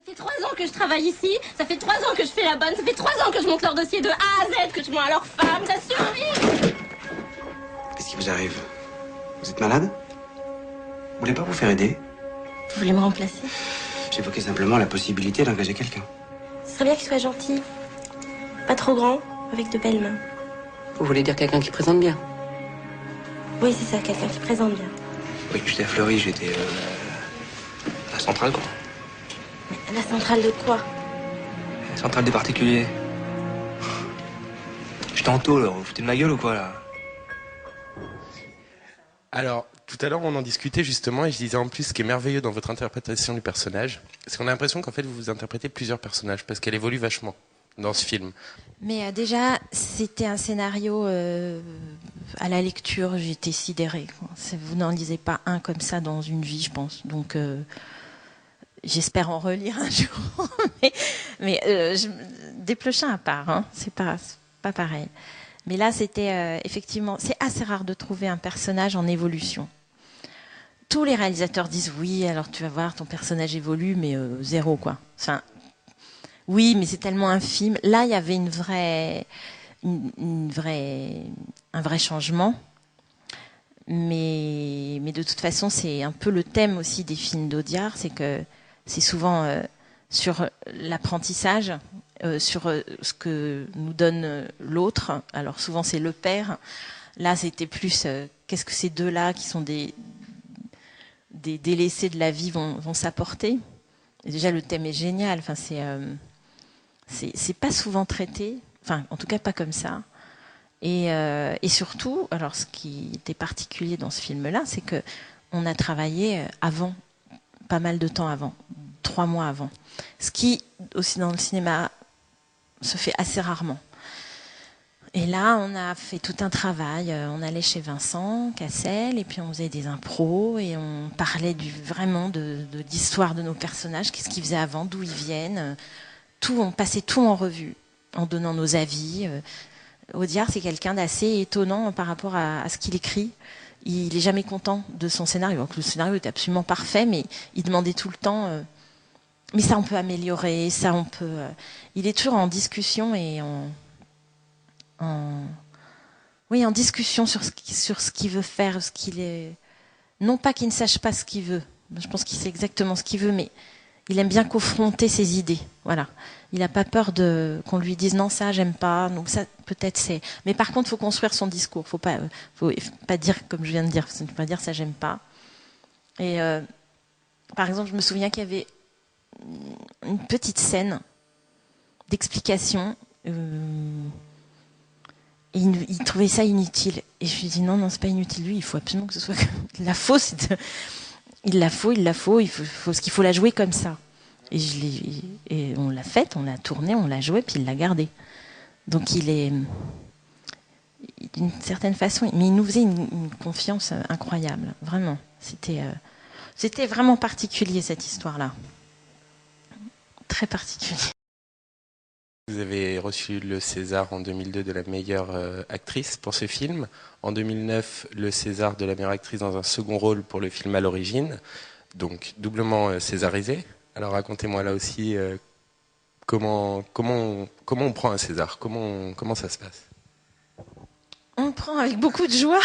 Ça fait 3 ans que je travaille ici, ça fait 3 ans que je fais la bonne, ça fait 3 ans que je monte leur dossier de A à Z, que je mens à leurs femmes, ça suffit. Qu'est-ce qui vous arrive? Vous êtes malade? Vous voulez pas vous faire aider? Vous voulez me remplacer? J'évoquais simplement la possibilité d'engager quelqu'un. Ce serait bien qu'il soit gentil, pas trop grand, avec de belles mains. Vous voulez dire quelqu'un qui présente bien? Oui, c'est ça, quelqu'un qui présente bien. Oui, j'étais à Fleury, j'étais à la centrale, quoi. Mais la centrale de quoi? La centrale des particuliers. J'étais en taux, là. Vous foutez de ma gueule ou quoi, là? Alors, tout à l'heure, on en discutait justement, et je disais en plus, ce qui est merveilleux dans votre interprétation du personnage, c'est qu'on a l'impression qu'en fait, vous interprétez plusieurs personnages, parce qu'elle évolue vachement dans ce film. Mais déjà, c'était un scénario à la lecture, j'étais sidérée. Vous n'en lisez pas un comme ça dans une vie, je pense. Donc, j'espère en relire un jour. mais Desplechin à part, hein, c'est pas pareil. Mais là, c'était effectivement, c'est assez rare de trouver un personnage en évolution. Tous les réalisateurs disent oui, alors tu vas voir, ton personnage évolue, mais zéro quoi. Enfin, oui, mais c'est tellement infime. Là, il y avait un vrai changement. Mais de toute façon, c'est un peu le thème aussi des films d'Audiard, c'est que c'est souvent sur l'apprentissage, sur ce que nous donne l'autre. Alors souvent, c'est le père. Là, c'était plus qu'est-ce que ces deux-là, qui sont des délaissés de la vie, vont s'apporter. Et déjà, le thème est génial. Enfin, c'est pas souvent traité, enfin en tout cas pas comme ça. Et surtout, alors ce qui était particulier dans ce film-là, c'est que on a travaillé avant, pas mal de temps avant, 3 mois avant. Ce qui aussi dans le cinéma se fait assez rarement. Et là, on a fait tout un travail. On allait chez Vincent Cassel et puis on faisait des impros et on parlait vraiment de l'histoire de nos personnages, qu'est-ce qu'ils faisaient avant, d'où ils viennent. On passait tout en revue, en donnant nos avis. Audiard, c'est quelqu'un d'assez étonnant par rapport à ce qu'il écrit. Il n'est jamais content de son scénario. Donc, le scénario est absolument parfait, mais il demandait tout le temps mais ça, on peut améliorer, ça, on peut... Il est toujours en discussion et en discussion sur ce qu'il veut faire, ce qu'il est... Non pas qu'il ne sache pas ce qu'il veut. Je pense qu'il sait exactement ce qu'il veut, mais il aime bien confronter ses idées. Voilà. Il n'a pas peur qu'on lui dise non, ça, j'aime pas. Donc ça, peut-être c'est... Mais par contre, il faut construire son discours. Faut pas dire comme je viens de dire. Faut pas dire ça, j'aime pas. Et par exemple, je me souviens qu'il y avait une petite scène d'explication. Et il trouvait ça inutile. Et je lui ai dit non, c'est pas inutile. Lui, il faut absolument que ce soit... La fausse, il la faut. Parce qu'il faut la jouer comme ça. Et on l'a faite, on l'a tournée, on l'a jouée, puis il l'a gardée. Donc il est, d'une certaine façon, mais il nous faisait une confiance incroyable, vraiment. C'était vraiment particulier cette histoire-là, très particulier. Vous avez reçu le César en 2002 de la meilleure actrice pour ce film. En 2009, le César de la meilleure actrice dans un second rôle pour le film à l'origine. Donc doublement césarisé. Alors racontez-moi là aussi comment on prend un César, comment ça se passe? On prend avec beaucoup de joie.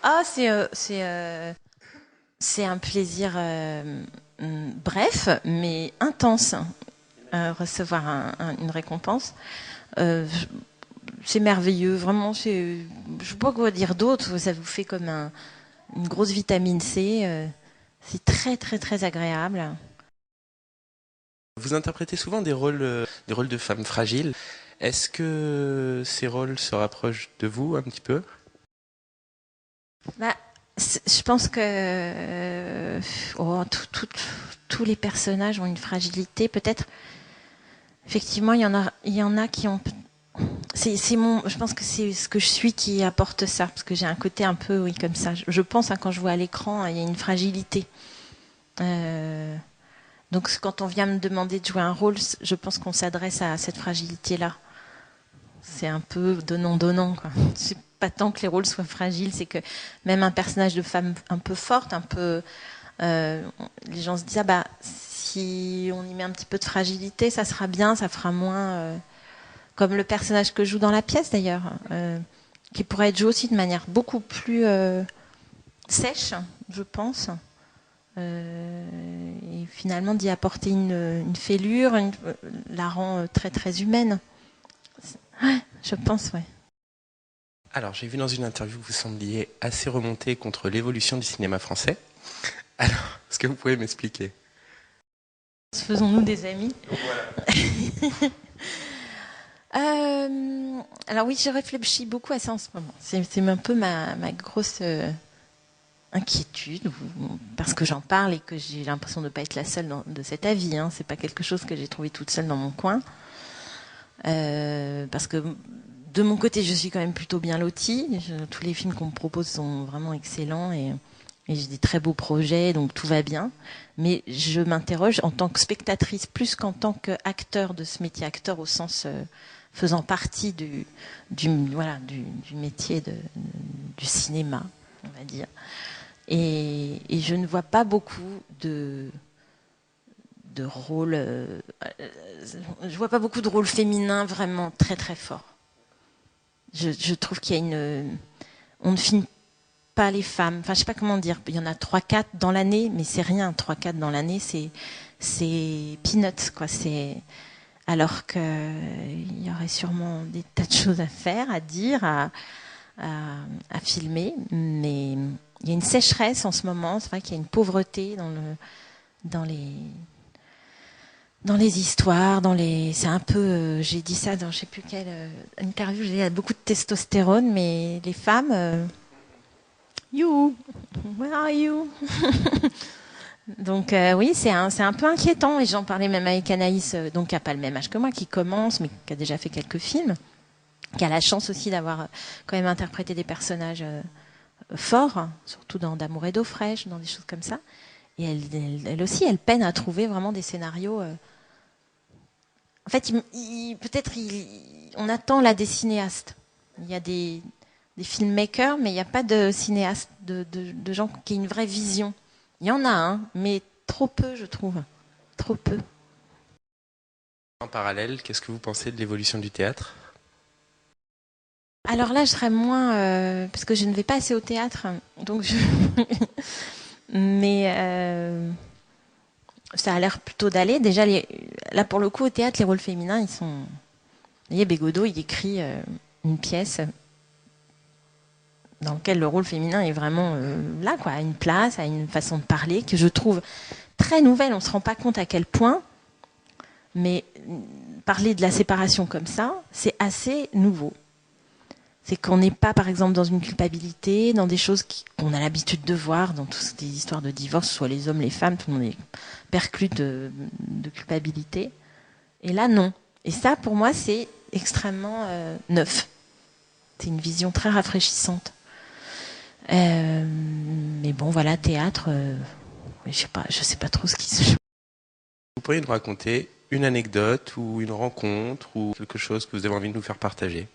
Ah, c'est un plaisir bref mais intense. Recevoir une récompense, c'est merveilleux, vraiment. Je ne sais pas quoi dire d'autre. Ça vous fait comme une grosse vitamine C. C'est très très très agréable. Vous interprétez souvent des rôles de femmes fragiles. Est-ce que ces rôles se rapprochent de vous un petit peu? Je pense que tous les personnages ont une fragilité. Peut-être, effectivement, il y en a qui ont... je pense que c'est ce que je suis qui apporte ça, parce que j'ai un côté un peu, oui, comme ça. Je pense, quand je vois à l'écran, il y a une fragilité. Donc, quand on vient me demander de jouer un rôle, je pense qu'on s'adresse à cette fragilité-là. C'est un peu donnant-donnant, quoi. C'est pas tant que les rôles soient fragiles, c'est que même un personnage de femme un peu forte, un peu Les gens se disent, ah bah, si on y met un petit peu de fragilité, ça sera bien, ça fera moins... comme le personnage que je joue dans la pièce, d'ailleurs, qui pourrait être joué aussi de manière beaucoup plus sèche, je pense. Et finalement, d'y apporter une fêlure, la rend très, très humaine. Ouais, je pense, ouais. Alors, j'ai vu dans une interview que vous sembliez assez remonté contre l'évolution du cinéma français. Alors, est-ce que vous pouvez m'expliquer? Faisons-nous des amis. Voilà. Alors oui, je réfléchis beaucoup à ça en ce moment. C'est un peu ma grosse inquiétude, parce que j'en parle et que j'ai l'impression de ne pas être la seule de cet avis. Hein. C'est pas quelque chose que j'ai trouvé toute seule dans mon coin. Parce que de mon côté, je suis quand même plutôt bien lotie. Tous les films qu'on me propose sont vraiment excellents et j'ai des très beaux projets, donc tout va bien. Mais je m'interroge en tant que spectatrice plus qu'en tant qu'acteur de ce métier, acteur au sens faisant partie du métier du cinéma, on va dire. Et je ne vois pas beaucoup de rôles. Je vois pas beaucoup de rôles féminins vraiment très très forts. Je trouve qu'il y a on ne filme pas les femmes. Enfin, je sais pas comment dire. Il y en a 3-4 dans l'année, mais c'est rien. 3-4 dans l'année, c'est peanuts, quoi. Alors qu'il y aurait sûrement des tas de choses à faire, à dire, à filmer. Mais il y a une sécheresse en ce moment. C'est vrai qu'il y a une pauvreté dans les histoires, c'est un peu, j'ai dit ça dans je sais plus quelle interview, il y a beaucoup de testostérone, mais les femmes, you, where are you? Donc oui, c'est un peu inquiétant, et j'en parlais même avec Anaïs, donc qui n'a pas le même âge que moi, qui commence, mais qui a déjà fait quelques films, qui a la chance aussi d'avoir quand même interprété des personnages forts, surtout dans D'amour et d'eau fraîche, dans des choses comme ça. Et elle aussi, elle peine à trouver vraiment des scénarios. En fait, on attend là des cinéastes. Il y a des filmmakers, mais il n'y a pas de cinéastes, de gens qui aient une vraie vision. Il y en a, hein, mais trop peu, je trouve. Trop peu. En parallèle, qu'est-ce que vous pensez de l'évolution du théâtre? Alors là, je serais moins... parce que je ne vais pas assez au théâtre. Donc mais ça a l'air plutôt d'aller. Déjà, là, pour le coup, au théâtre, les rôles féminins, ils sont... Vous voyez, Bégodeau, il écrit une pièce dans laquelle le rôle féminin est vraiment là, quoi, à une place, à une façon de parler que je trouve très nouvelle. On ne se rend pas compte à quel point, mais parler de la séparation comme ça, c'est assez nouveau. C'est qu'on n'est pas, par exemple, dans une culpabilité, dans des choses qu'on a l'habitude de voir, dans toutes ces histoires de divorce, soit les hommes, les femmes, tout le monde est perclus de culpabilité. Et là, non. Et ça, pour moi, c'est extrêmement neuf. C'est une vision très rafraîchissante. Mais bon, voilà, théâtre, je sais pas trop ce qui se joue. Vous pourriez nous raconter une anecdote ou une rencontre ou quelque chose que vous avez envie de nous faire partager?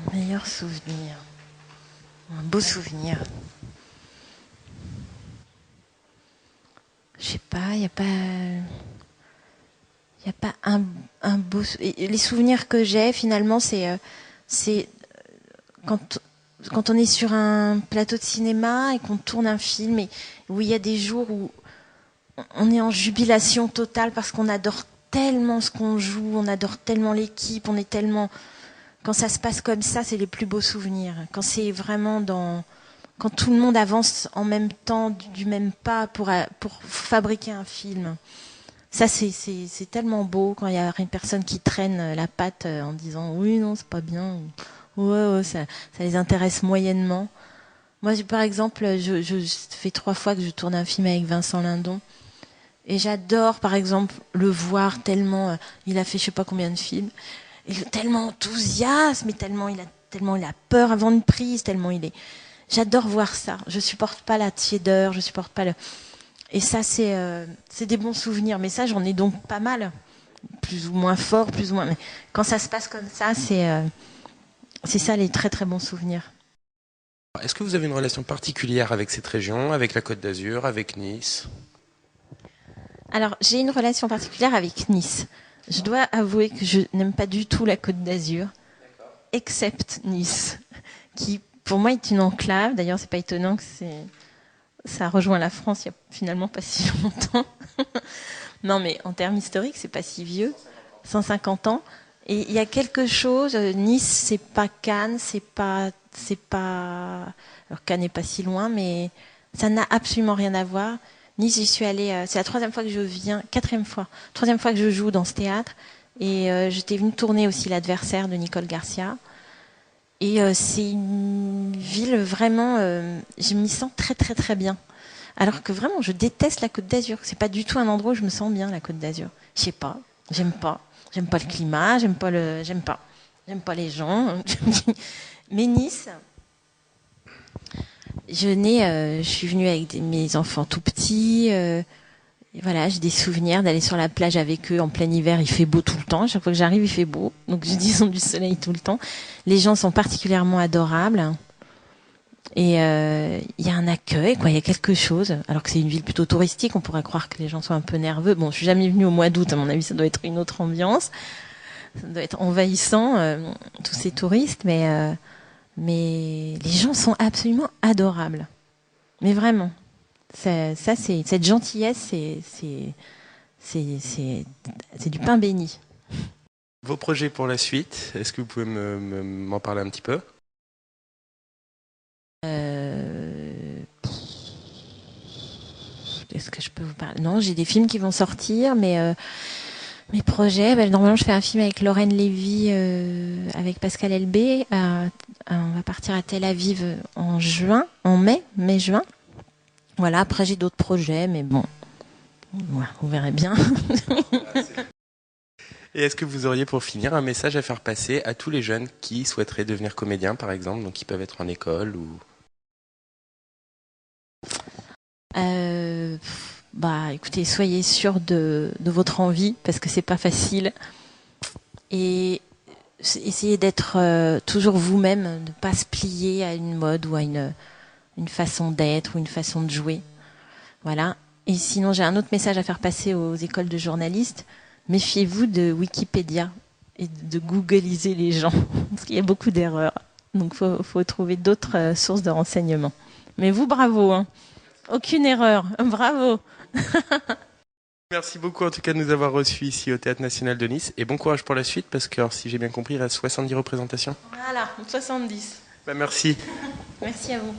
Mon meilleur souvenir. Un beau souvenir. Je sais pas, il n'y a pas un beau... Les souvenirs que j'ai, finalement, c'est quand on est sur un plateau de cinéma et qu'on tourne un film et où il y a des jours où on est en jubilation totale parce qu'on adore tellement ce qu'on joue, on adore tellement l'équipe, on est tellement... Quand ça se passe comme ça, c'est les plus beaux souvenirs. Quand c'est vraiment quand tout le monde avance en même temps, du même pas pour fabriquer un film. Ça, c'est tellement beau quand il y a une personne qui traîne la patte en disant oui, non, c'est pas bien. Ouais, ça les intéresse moyennement. Moi, par exemple, je fais 3 fois que je tourne un film avec Vincent Lindon. Et j'adore, par exemple, le voir tellement... il a fait je sais pas combien de films. Et tellement enthousiasme, et tellement il a peur avant une prise, tellement il est... J'adore voir ça. Je supporte pas la tiédeur, je supporte pas le... Et ça, c'est des bons souvenirs. Mais ça, j'en ai donc pas mal. Plus ou moins fort, plus ou moins... Mais quand ça se passe comme ça, c'est ça les très très bons souvenirs. Est-ce que vous avez une relation particulière avec cette région, avec la Côte d'Azur, avec Nice? Alors, j'ai une relation particulière avec Nice. Je dois avouer que je n'aime pas du tout la Côte d'Azur, except Nice, qui pour moi est une enclave. D'ailleurs, c'est pas étonnant que ça rejoint la France il y a finalement pas si longtemps. Non, mais en termes historiques, c'est pas si vieux, 150 ans. Et il y a quelque chose. Nice, c'est pas Cannes, c'est pas. Alors Cannes n'est pas si loin, mais ça n'a absolument rien à voir. Nice, j'y suis allée. C'est la troisième fois que je viens, troisième fois que je joue dans ce théâtre. Et j'étais venue tourner aussi L'Adversaire de Nicole Garcia. Et c'est une ville vraiment. Je m'y sens très très très bien. Alors que vraiment, je déteste la Côte d'Azur. C'est pas du tout un endroit où je me sens bien, la Côte d'Azur. Je sais pas. J'aime pas le climat. J'aime pas les gens. Mais Nice. Je suis venue avec mes enfants tout petits. Et voilà, j'ai des souvenirs d'aller sur la plage avec eux en plein hiver. Il fait beau tout le temps. Chaque fois que j'arrive, il fait beau. Donc, ils ont du soleil tout le temps. Les gens sont particulièrement adorables. Et il y a un accueil, quoi. Il y a quelque chose. Alors que c'est une ville plutôt touristique, on pourrait croire que les gens sont un peu nerveux. Bon, je suis jamais venue au mois d'août. À mon avis, ça doit être une autre ambiance. Ça doit être envahissant, tous ces touristes. Mais les gens sont absolument adorables. Mais vraiment. C'est cette gentillesse, c'est du pain béni. Vos projets pour la suite, est-ce que vous pouvez m'en parler un petit peu? Est-ce que je peux vous parler? Non, j'ai des films qui vont sortir, mais mes projets, normalement je fais un film avec Lorraine Lévy, avec Pascal Elbé. On va partir à Tel Aviv en mai-juin. Voilà, après j'ai d'autres projets, mais bon, voilà, vous verrez bien. Et est-ce que vous auriez pour finir un message à faire passer à tous les jeunes qui souhaiteraient devenir comédiens, par exemple, donc qui peuvent être en école ou... Écoutez, soyez sûrs de votre envie, parce que c'est pas facile. Et essayez d'être toujours vous-même, de ne pas se plier à une mode ou à une façon d'être ou une façon de jouer. Voilà. Et sinon, j'ai un autre message à faire passer aux écoles de journalistes. Méfiez-vous de Wikipédia et de googliser les gens, parce qu'il y a beaucoup d'erreurs. Donc, faut trouver d'autres sources de renseignements. Mais vous, bravo, hein. Aucune erreur. Bravo. Merci beaucoup en tout cas de nous avoir reçus ici au Théâtre National de Nice. Et bon courage pour la suite, parce que alors, si j'ai bien compris, il reste 70 représentations. Voilà, 70. Merci. Merci à vous.